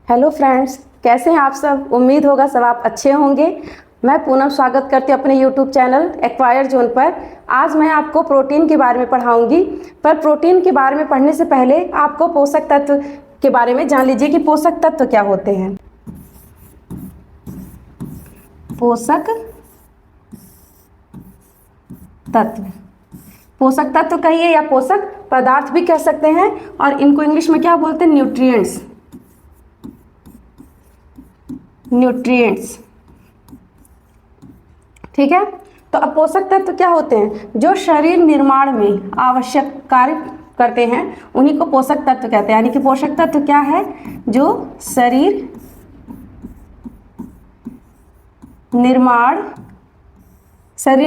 Hello friends, कैसे हैं आप सब। उम्मीद होगा सब आप अच्छे होंगे। मैं पूनम स्वागत करती हूँ अपने यूट्यूब चैनल एक्वायर जोन पर। आज मैं आपको प्रोटीन के बारे में पढ़ाऊंगी। पर प्रोटीन के बारे में पढ़ने से पहले आपको पोषक तत्व के बारे में जान लीजिए कि पोषक तत्व क्या होते हैं। पोषक तत्व, पोषक तत्व कहिए या पोषक पदार्थ भी कह सकते हैं, और इनको इंग्लिश में क्या बोलते हैं, न्यूट्रिएंट्स। न्यूट्रिएंट्स, ठीक है। तो अब पोषक तत्व क्या होते हैं? जो शरीर निर्माण में आवश्यक कार्य करते हैं उन्हीं को पोषक तत्व कहते हैं। यानी कि पोषक तत्व क्या है? जो शरीर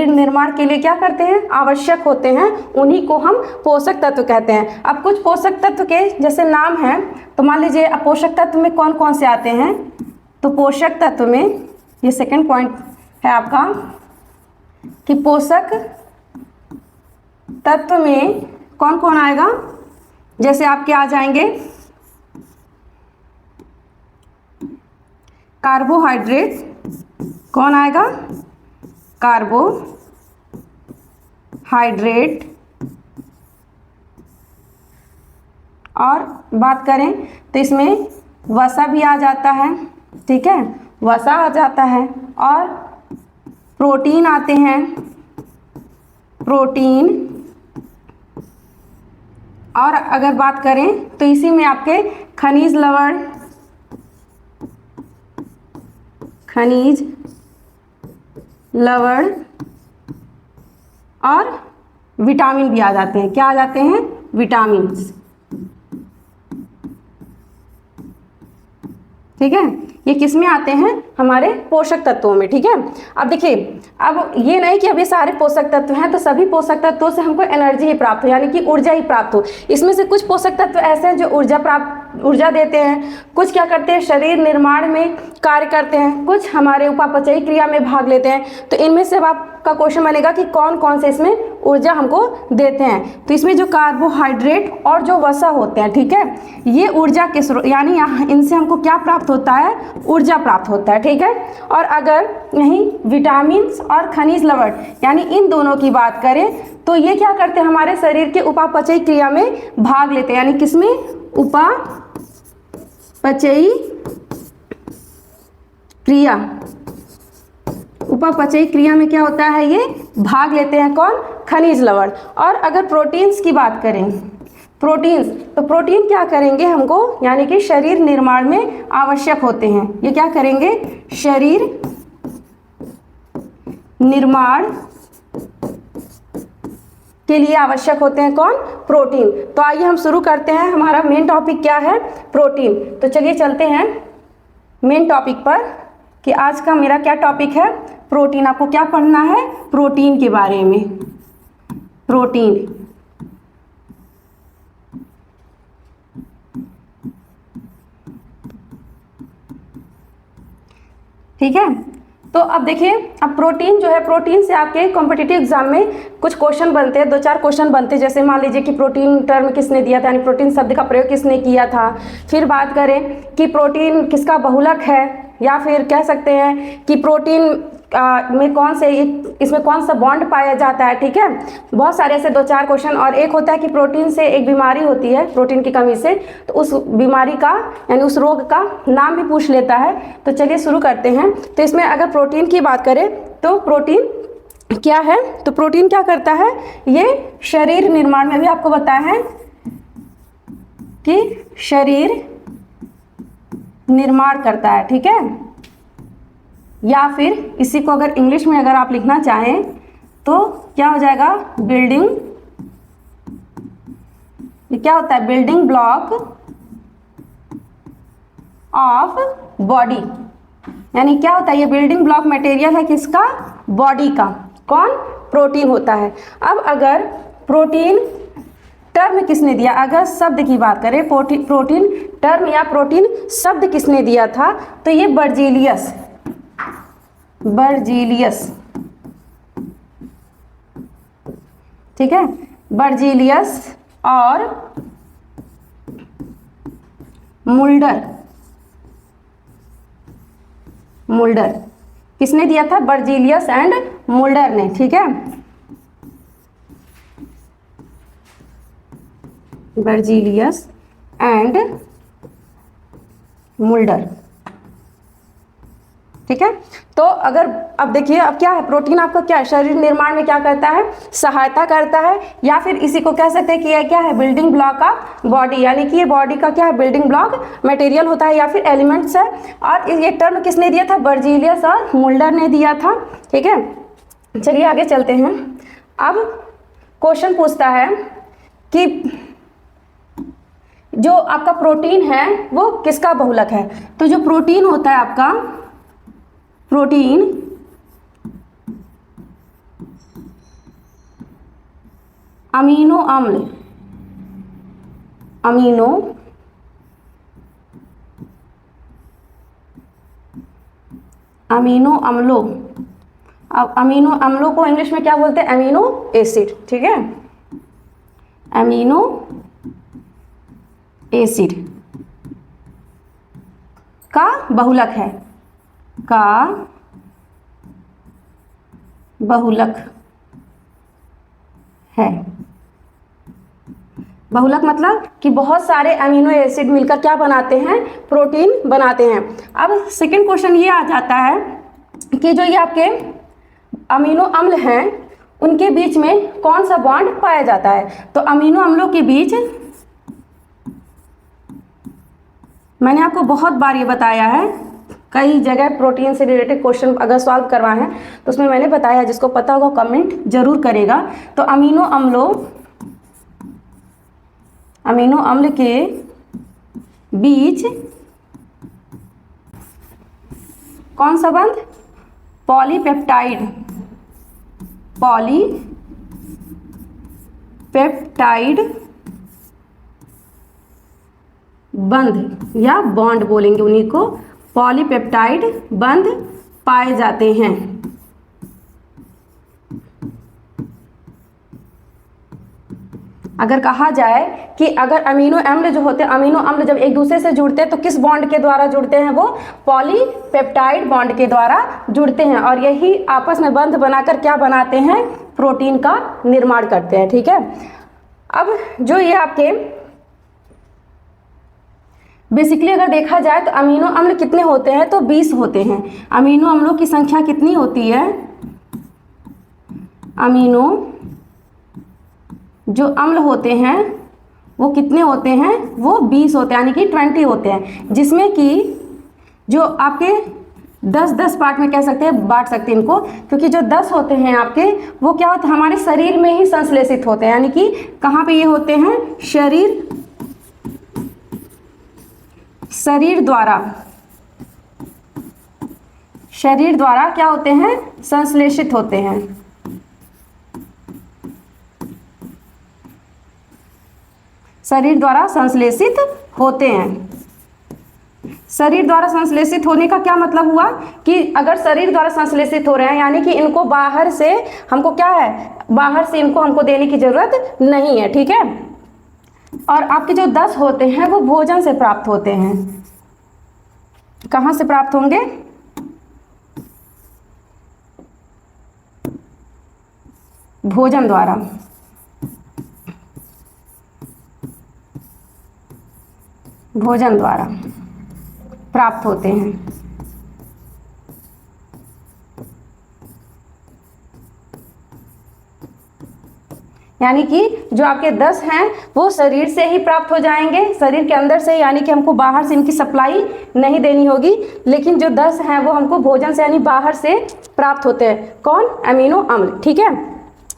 निर्माण के लिए क्या करते हैं, आवश्यक होते हैं, उन्हीं को हम पोषक तत्व कहते हैं। अब कुछ पोषक तत्व के जैसे नाम हैं, तो मान लीजिए अब पोषक तत्व में कौन कौन से आते हैं। तो पोषक तत्व में ये सेकंड पॉइंट है आपका कि पोषक तत्व में कौन कौन आएगा। जैसे आपके आ जाएंगे कार्बोहाइड्रेट, कौन आएगा, कार्बोहाइड्रेट। और बात करें तो इसमें वसा भी आ जाता है, ठीक है, वसा आ जाता है। और प्रोटीन आते हैं, प्रोटीन। और अगर बात करें तो इसी में आपके खनिज लवण और विटामिन भी आ जाते हैं। क्या आ जाते हैं? विटामिन, ठीक है। ये किस में आते हैं? हमारे पोषक तत्वों में, ठीक है। अब देखिए, अब ये नहीं कि अब ये सारे पोषक तत्व हैं तो सभी पोषक तत्वों से हमको एनर्जी ही प्राप्त हो, यानी कि ऊर्जा ही प्राप्त हो। इसमें से कुछ पोषक तत्व ऐसे हैं जो ऊर्जा देते हैं, कुछ क्या करते हैं, शरीर निर्माण में कार्य करते हैं, कुछ हमारे उपापचयी क्रिया में भाग लेते हैं। तो इनमें से अब आपका क्वेश्चन बनेगा कि कौन कौन से इसमें ऊर्जा हमको देते हैं। तो इसमें जो कार्बोहाइड्रेट और जो वसा होते हैं, ठीक है, ये ऊर्जा के स्रोत, यानी इनसे हमको क्या प्राप्त होता है, ऊर्जा प्राप्त होता है, ठीक है। और अगर यही विटामिन और खनिज लवण, यानी इन दोनों की बात करें तो ये क्या करते हैं, हमारे शरीर के उपापचयी क्रिया में भाग लेते हैं। यानी किसमें? उपापचयी क्रिया में क्या होता है, ये भाग लेते हैं। कौन? खनिज लवण। और अगर प्रोटीन्स की बात करें, प्रोटीन्स, तो प्रोटीन क्या करेंगे हमको, यानी कि शरीर निर्माण में आवश्यक होते हैं। ये क्या करेंगे? शरीर निर्माण के लिए आवश्यक होते हैं। कौन? प्रोटीन। तो आइए हम शुरू करते हैं। हमारा मेन टॉपिक क्या है? प्रोटीन। तो चलिए चलते हैं मेन टॉपिक पर कि आज का मेरा क्या टॉपिक है, प्रोटीन। आपको क्या पढ़ना है? प्रोटीन के बारे में। प्रोटीन, ठीक है। तो अब देखिए, अब प्रोटीन जो है, प्रोटीन से आपके कॉम्पिटिटिव एग्जाम में कुछ क्वेश्चन बनते हैं, 2-4 क्वेश्चन बनते हैं। जैसे मान लीजिए कि प्रोटीन टर्म किसने दिया था, यानी प्रोटीन शब्द का प्रयोग किसने किया था। फिर बात करें कि प्रोटीन किसका बहुलक है, या फिर कह सकते हैं कि प्रोटीन में कौन से, इसमें कौन सा बॉन्ड पाया जाता है, ठीक है। बहुत सारे ऐसे 2-4 क्वेश्चन। और एक होता है कि प्रोटीन से एक बीमारी होती है, प्रोटीन की कमी से, तो उस बीमारी का यानी उस रोग का नाम भी पूछ लेता है। तो चलिए शुरू करते हैं। तो इसमें अगर प्रोटीन की बात करें तो प्रोटीन क्या है, तो प्रोटीन क्या करता है, ये शरीर निर्माण में भी आपको बताया है कि शरीर निर्माण करता है, ठीक है। या फिर इसी को अगर इंग्लिश में अगर आप लिखना चाहें तो क्या हो जाएगा, बिल्डिंग। ये क्या होता है? Building block of body. यानी क्या होता है, ये बिल्डिंग ब्लॉक मटेरियल है किसका? बॉडी का। कौन? प्रोटीन होता है। अब अगर प्रोटीन टर्म किसने दिया, अगर शब्द की बात करें, प्रोटीन टर्म या प्रोटीन शब्द किसने दिया था, तो ये बर्जीलियस, ठीक है, बर्जीलियस और मुल्डर, मुल्डर। किसने दिया था? बर्जीलियस एंड मुल्डर ने, ठीक है, बर्जीलियस एंड मुल्डर, ठीक है। तो अगर अब देखिए, अब क्या है, प्रोटीन आपका क्या है, शरीर निर्माण में क्या करता है? सहायता करता है, या फिर इसी को कह सकते हैं कि यह क्या है? बिल्डिंग ब्लॉक ऑफ बॉडी, यानी कि ये बॉडी का क्या है? बिल्डिंग ब्लॉक मटेरियल होता है या फिर एलिमेंट्स है। और ये टर्म किसने दिया था? बर्जीलियस और मुल्डर ने दिया था, ठीक है। चलिए आगे चलते हैं। अब क्वेश्चन पूछता है कि जो आपका प्रोटीन है वो किसका बहुलक है? तो जो प्रोटीन होता है आपका, प्रोटीन अमीनो अम्ल, अमीनो अम्लों, अब अमीनो अम्लों को इंग्लिश में क्या बोलते हैं? अमीनो एसिड, ठीक है, अमीनो एसिड का बहुलक है, का बहुलक है। बहुलक मतलब कि बहुत सारे अमीनो एसिड मिलकर क्या बनाते हैं? प्रोटीन बनाते हैं। अब सेकंड क्वेश्चन ये आ जाता है कि जो ये आपके अमीनो अम्ल हैं उनके बीच में कौन सा बॉन्ड पाया जाता है? तो अमीनो अम्लों के बीच, मैंने आपको बहुत बार ये बताया है, कई जगह प्रोटीन से रिलेटेड क्वेश्चन अगर सॉल्व करवाए हैं तो उसमें मैंने बताया, जिसको पता होगा कमेंट जरूर करेगा। तो अमीनो अम्ल के बीच कौन सा बंध? पॉलीपेप्टाइड, पॉलीपेप्टाइड बंध या बॉन्ड बोलेंगे उन्हीं को, पॉलीपेप्टाइड बंध पाए जाते हैं। अगर कहा जाए कि अगर अमीनो अम्ल जो होते हैं, अमीनो अम्ल जब एक दूसरे से जुड़ते हैं तो किस बॉन्ड के द्वारा जुड़ते हैं? वो पॉलीपेप्टाइड बॉन्ड के द्वारा जुड़ते हैं, और यही आपस में बंध बनाकर क्या बनाते हैं? प्रोटीन का निर्माण करते हैं, ठीक है। अब जो ये आपके बेसिकली अगर देखा जाए तो अमीनो अम्ल कितने होते हैं? तो 20 होते हैं। अमीनो अम्लों की संख्या कितनी होती है? अमीनो जो अम्ल होते हैं वो कितने होते हैं? वो 20 होते हैं, यानी कि 20 होते हैं, जिसमें कि जो आपके 10-10 पार्ट में कह सकते हैं, बांट सकते हैं इनको, क्योंकि जो 10 होते हैं आपके वो क्या होते हैं? हमारे शरीर में ही संश्लेषित होते हैं, यानी कि कहाँ पे ये होते हैं? शरीर द्वारा क्या होते हैं? संश्लेषित होते हैं। शरीर द्वारा संश्लेषित होते हैं। शरीर द्वारा संश्लेषित होने का क्या मतलब हुआ कि अगर शरीर द्वारा संश्लेषित हो रहे हैं यानी कि इनको बाहर से हमको क्या है? बाहर से इनको हमको देने की जरूरत नहीं है, ठीक है। और आपके जो 10 होते हैं वो भोजन से प्राप्त होते हैं। कहाँ से प्राप्त होंगे? भोजन द्वारा। भोजन द्वारा प्राप्त होते हैं। यानी कि जो आपके 10 हैं वो शरीर से ही प्राप्त हो जाएंगे, शरीर के अंदर से, यानी कि हमको बाहर से इनकी सप्लाई नहीं देनी होगी। लेकिन जो 10 हैं वो हमको भोजन से यानी बाहर से प्राप्त होते हैं। कौन? अमीनो अम्ल, ठीक है।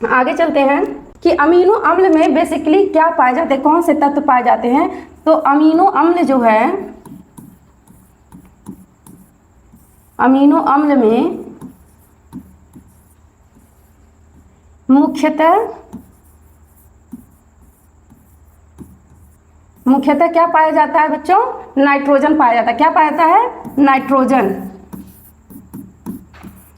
आगे चलते हैं कि अमीनो अम्ल में बेसिकली क्या पाए जाते हैं, कौन से तत्व पाए जाते हैं। तो अमीनो अम्ल जो है, अमीनो अम्ल में मुख्यतः क्या पाया जाता है बच्चों? नाइट्रोजन पाया जाता है। क्या पाया जाता है? नाइट्रोजन।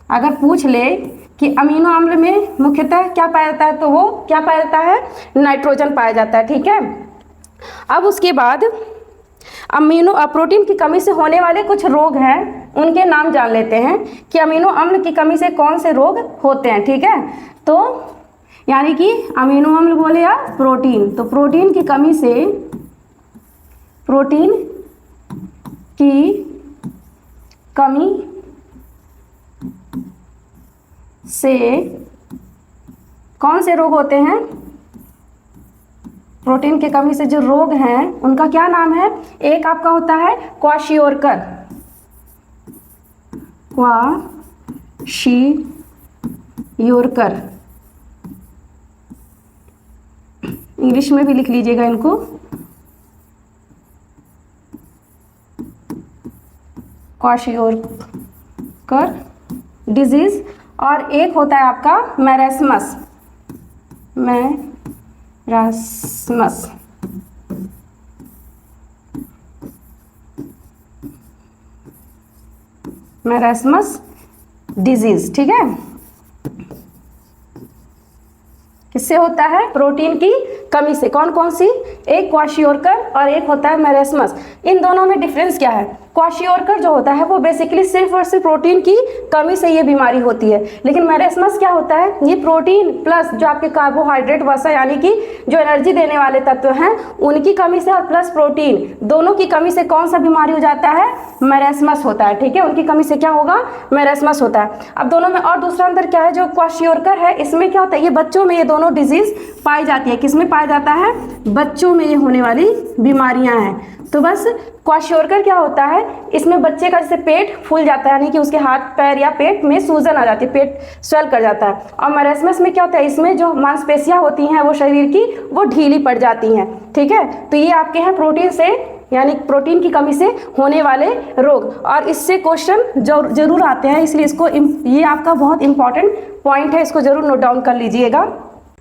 अगर पूछ ले कि अमीनो अम्ल में मुख्यतः क्या पाया जाता है तो वो क्या पाया जाता है? नाइट्रोजन पाया जाता है, ठीक है। अब उसके बाद प्रोटीन की कमी से होने वाले कुछ रोग हैं, उनके नाम जान लेते हैं कि अमीनो अम्ल की कमी से कौन से रोग होते हैं। ठीक है, तो यानी कि अमीनो अम्ल बोले या प्रोटीन, तो प्रोटीन की कमी से कौन से रोग होते हैं? प्रोटीन की कमी से जो रोग हैं उनका क्या नाम है? एक आपका होता है क्वाशियोरकर, इंग्लिश में भी लिख लीजिएगा इनको, क्वाशियोरकर डिजीज। और एक होता है आपका मैरास्मस, मैरास्मस डिजीज। ठीक है, किससे होता है? प्रोटीन की कमी से। कौन कौन सी? एक क्वाशियोरकर और एक होता है मैरास्मस। इन दोनों में डिफरेंस क्या है? क्वाशियोरकर जो होता है वो बेसिकली सिर्फ और सिर्फ प्रोटीन की कमी से ये बीमारी होती है, लेकिन मैरास्मस क्या होता है? ये प्रोटीन प्लस जो आपके कार्बोहाइड्रेट वसा यानी कि जो एनर्जी देने वाले तत्व हैं उनकी कमी से और प्लस प्रोटीन दोनों की कमी से कौन सा बीमारी हो जाता है? मैरास्मस होता है। ठीक है, उनकी कमी से क्या होगा? मैरास्मस होता है। अब दोनों में और दूसरा अंतर क्या है? जो क्वाशियोरकर है इसमें क्या होता है? ये बच्चों में ये दोनों डिजीज पाई जाती है। किसमें पाया जाता है? बच्चों में ये होने वाली बीमारियां हैं। तो बस क्वाशियोरकर क्या होता है? इसमें बच्चे का जैसे पेट फूल जाता है, यानी कि उसके हाथ पैर या पेट में सूजन आ जाती है, पेट स्वेल कर जाता है। और मैरास्मस में क्या होता है? इसमें जो मांसपेशियां होती हैं वो शरीर की वो ढीली पड़ जाती हैं। ठीक है, तो ये आपके हैं प्रोटीन से यानी प्रोटीन की कमी से होने वाले रोग, और इससे क्वेश्चन जरूर आते हैं, इसलिए इसको ये आपका बहुत इंपॉर्टेंट पॉइंट है, इसको जरूर नोट डाउन कर लीजिएगा।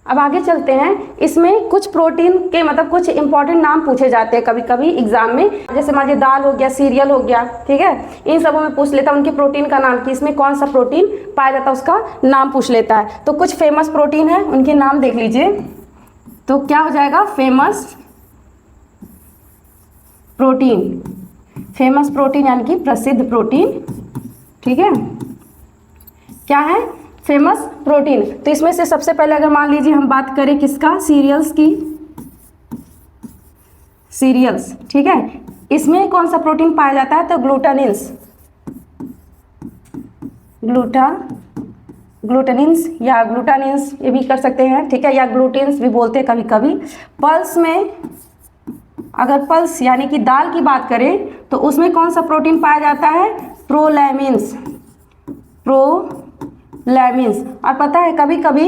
अब आगे चलते हैं। इसमें कुछ प्रोटीन के मतलब कुछ इंपॉर्टेंट नाम पूछे जाते हैं कभी कभी एग्जाम में, जैसे मान लीजिए दाल हो गया, सीरियल हो गया। ठीक है, इन सबों में पूछ लेता है उनके प्रोटीन का नाम कि इसमें कौन सा प्रोटीन पाया जाता है, उसका नाम पूछ लेता है। तो कुछ फेमस प्रोटीन है, उनके नाम देख लीजिए। तो क्या हो जाएगा? फेमस प्रोटीन यानी कि प्रसिद्ध प्रोटीन। ठीक है, क्या है? Famous protein. तो इसमें से सबसे पहले अगर मान लीजिए हम बात करें किसका? सीरियल्स की, सीरियल्स। ठीक है, इसमें कौन सा प्रोटीन पाया जाता है? तो ग्लूटानिन्स या ग्लूटानिन्स ये भी कर सकते हैं। ठीक है, या ग्लूटेन्स भी बोलते हैं कभी कभी। पल्स में अगर पल्स यानी कि दाल की बात करें तो उसमें कौन सा प्रोटीन पाया जाता है? प्रोलैमिन्स। और पता है कभी कभी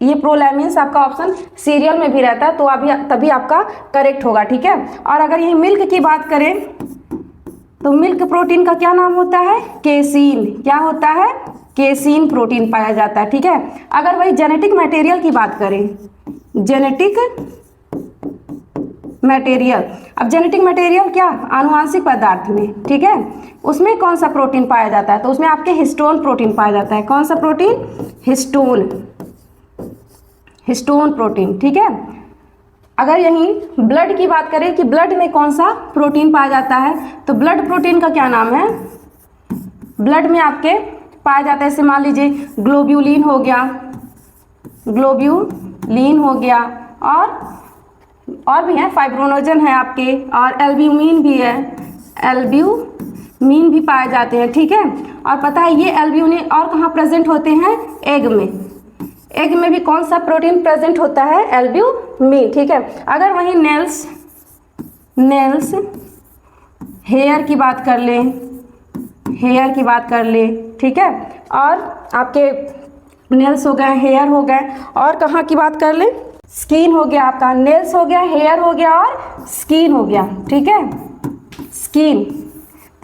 ये प्रोलैमिन्स आपका ऑप्शन सीरियल में भी रहता है, तो अभी तभी आपका करेक्ट होगा। ठीक है, और अगर यही मिल्क की बात करें तो मिल्क प्रोटीन का क्या नाम होता है? केसीन। क्या होता है? केसीन प्रोटीन पाया जाता है। ठीक है, अगर वही जेनेटिक मटेरियल की बात करें, जेनेटिक मटेरियल, अब जेनेटिक मटेरियल क्या? आनुवांशिक पदार्थ में। ठीक है, उसमें कौन सा प्रोटीन पाया जाता है? तो उसमें आपके हिस्टोन प्रोटीन पाया जाता है। कौन सा प्रोटीन? Histone protein. ठीक है, अगर यहीं ब्लड की बात करें कि ब्लड में कौन सा प्रोटीन पाया जाता है, तो ब्लड प्रोटीन का क्या नाम है? ब्लड में आपके पाया जाता है, जैसे मान लीजिए ग्लोब्यूलिन हो गया, और भी है, फाइब्रोनोजन है आपके, और एल्ब्यूमिन भी है, एल्ब्यूमिन भी पाए जाते हैं। ठीक है, और पता है ये एल्ब्यूमिन और कहाँ प्रेजेंट होते हैं? एग में भी कौन सा प्रोटीन प्रेजेंट होता है? एल्ब्यूमिन। ठीक है, अगर वहीं नेल्स हेयर की बात कर ले, ठीक है, और आपके नेल्स हो गए, हेयर हो गए, और कहाँ की बात कर ले? स्किन हो गया आपका, नेल्स हो गया, हेयर हो गया और स्किन हो गया। ठीक है, स्किन,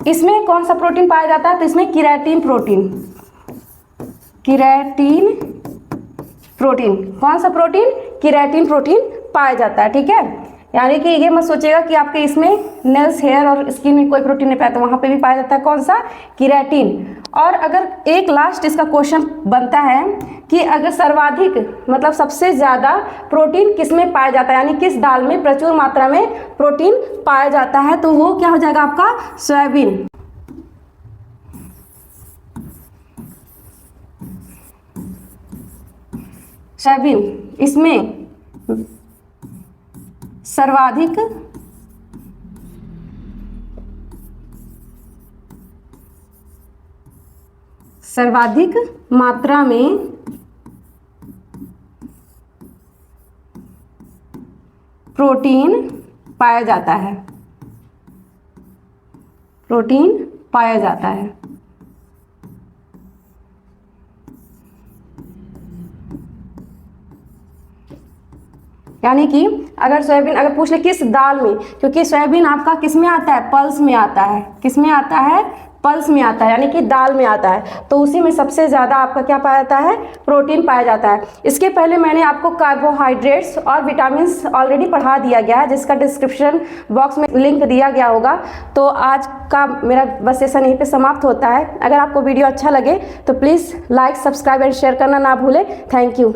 इसमें कौन सा प्रोटीन पाया जाता है? तो इसमें केराटिन प्रोटीन, कौन सा प्रोटीन? केराटिन प्रोटीन पाया जाता है। ठीक है, यानी कि ये मत सोचिएगा कि आपके इसमें नेल्स, हेयर और स्किन में कोई प्रोटीन नहीं पाया, तो वहाँ पे भी पाया जाता है कौन सा, केराटिन। और अगर एक लास्ट इसका क्वेश्चन बनता है कि अगर सर्वाधिक मतलब सबसे ज़्यादा प्रोटीन किस में पाया जाता है, यानी किस दाल में प्रचुर मात्रा में प्रोटीन पाया जाता है, तो वो क्या हो जाएगा आपका, सोयाबीन। सोयाबीन इसमें सर्वाधिक मात्रा में प्रोटीन पाया जाता है, प्रोटीन पाया जाता है। यानी कि अगर सोयाबीन अगर पूछ ले किस दाल में, क्योंकि सोयाबीन आपका किस में आता है, पल्स में आता है, किस में आता है, पल्स में आता है, यानी कि दाल में आता है, तो उसी में सबसे ज़्यादा आपका क्या पाया जाता है, प्रोटीन पाया जाता है। इसके पहले मैंने आपको कार्बोहाइड्रेट्स और विटामिन्स ऑलरेडी पढ़ा दिया गया है, जिसका डिस्क्रिप्शन बॉक्स में लिंक दिया गया होगा। तो आज का मेरा बस सेशन यहीं पे समाप्त होता है। अगर आपको वीडियो अच्छा लगे तो please like, subscribe and share करना ना भूलें। Thank you.